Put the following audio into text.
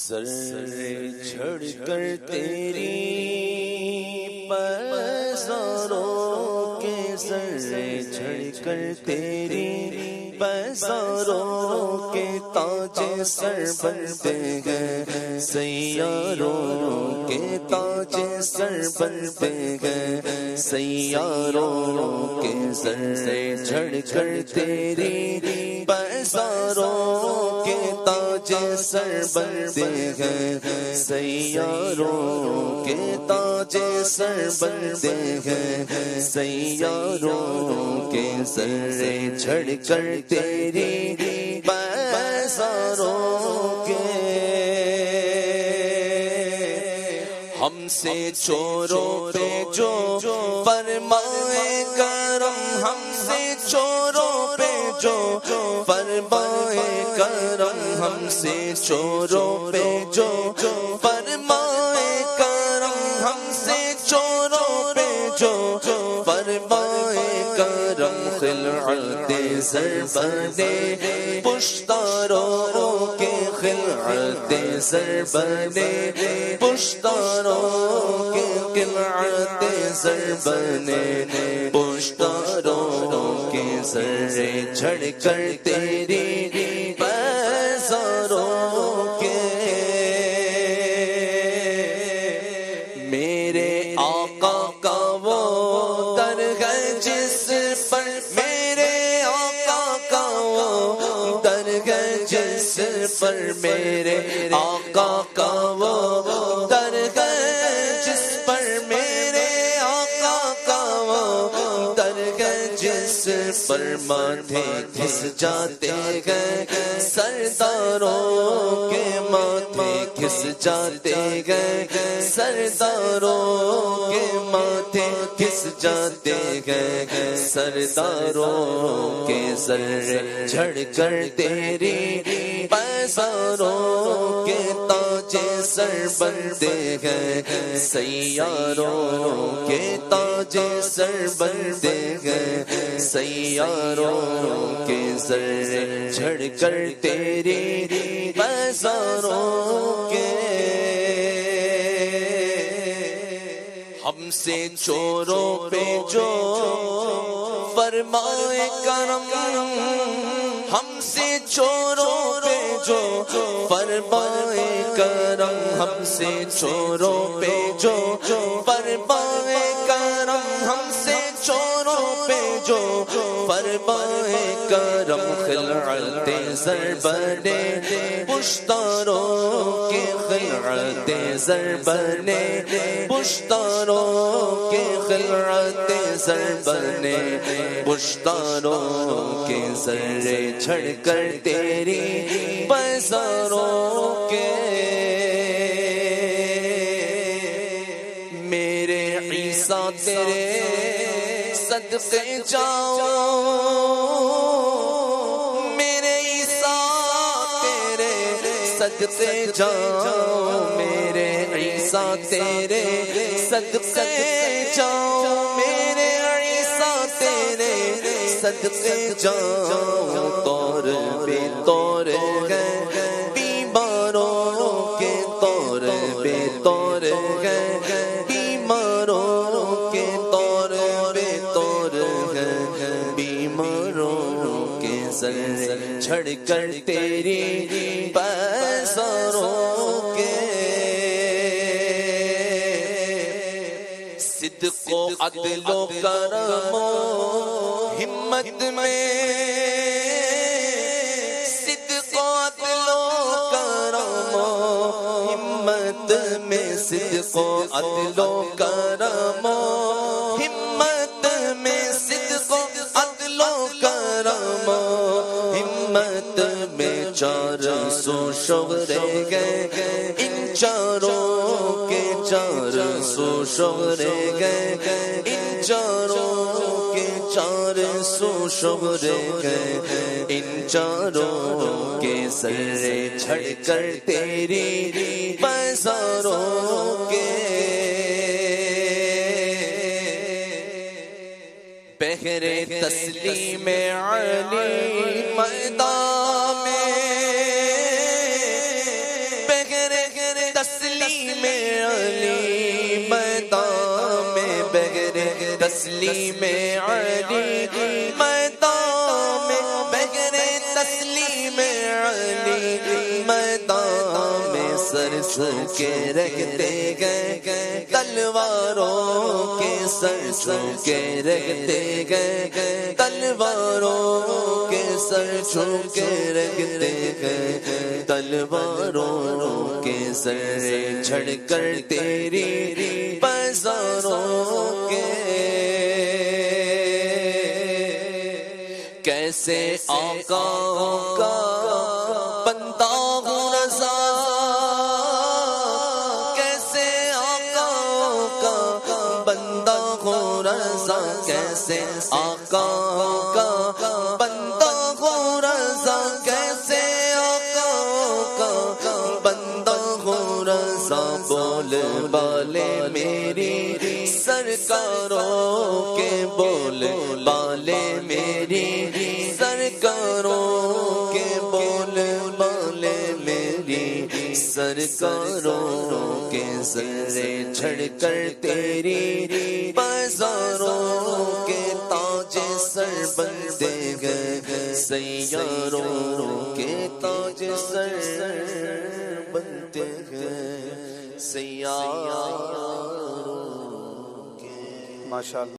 سر جھڑ کر تیری پیزاروں کے سر جھڑ کر تیری پیزاروں کے تاج سر بنتے ہیں سیاروں کے تاج سر بنتے ہیں سیاروں کے سر جھڑ کر تیری پیزاروں کے تاج سر بنتے ہیں سیاروں کے تاج سر بنتے ہیں سیاروں کے سر جھڑ کر تیری پیزاروں کے ہم سے چوروں پہ جو فرمائے کرم ہم سے چوروں پہ جو فرمائے کرم ہم سے چوروں پہ جو فرمائے کرم ہم سے چوروں پہ جو فرمائے کرم خلعت زر بنے پشتاروں کے خلعت زر بنے پشتاروں کے خلعت زر بنے پشتاروں کے سر جھڑ کر تیری پیزاروں کے میرے آقا کا وہ در ہے جس پر میرے آقا کا وہ در ہے جس پر میرے آقا کا وہ در ہے جس پر میرے آقا کا وہ در ہے جس پر ماتھے گھس جاتے ہیں سرداروں کے ماتھے گھس جاتے ہیں سرداروں کے ماتھے گھس جاتے ہیں سرداروں کے سر جھڑ کر تیری پیزاروں کے تاج سر بنتے ہیں سیاروں کے تاج سر بنتے ہیں سیاروں کے سر جھڑ کر تیری پیزاروں کے ہم سے چوروں پہ جو فرمائے کرم ہم سے چوروں پہ جو فرمائے کرم ہم سے چوروں پہ جو فرمائے کرم ہم سے چوروں پہ جو فرمائے کرم خلعت زر بنے پشتاروں کے خلعت زر بنے پشتاروں کے خلعت زر بنے پشتاروں کے سر جھڑ کر تیری پیزاروں کے میرے عیسیٰ تیرے صدقے جاؤ میرے عیسیٰ تیرے صدقے جاؤ میرے عیسیٰ تیرے صدقے جاؤ میرے عیسیٰ تیرے صدقے جاؤ طور بے طور ہے بیماروں کے طور بے طور ہے بیماروں کے طور بے طور ہے بیماروں کے سر جھڑ کر تیری پیزاروں کے صدق و عدل و کرم و ہمت میں صدق و عدل و کرم و ہمت میں صدق و عدل و کرم و ہمت میں صدق و عدل و کرم و ہمت میں 400 شعرے گئے ان چاروں کے 400 شعرے گئے ان چاروں کے 400 شعرے گئے ان چاروں کے سر جھڑ کر تیری پیزاروں کے پہرے تسلیم علی میدان میں پہرے بغیر تسلیم علی میدان میں، بغیر تسلیم علی میدان میں، بغیر تسلیم علی میدان میں سر چھو کے رکھتے گئے، تلواروں کے سر چھو کے رکھتے گئے، تلواروں کے سر چھو کے رکھتے گئے، تلواروں کے سر چھڑ کر تیری بازاروں کے کیسے آقا کا بندہ ہوں رضا، کیسے آقا کا بندہ ہوں رضا، کیسے آقا کا بندہ ہوں رضا، کیسے آقا کا بندہ ہوں رضا، بول بالے میری سرکاروں کے، بول بالے میری سرکاروں کے، بول بالے میری سرکاروں کے، سرے چھڑ کر تیری بازاروں کے تاج سر بنتے گئے، سیاروں کے تاج سر بنتے گئے، سیاروں کے۔ ماشاءاللہ۔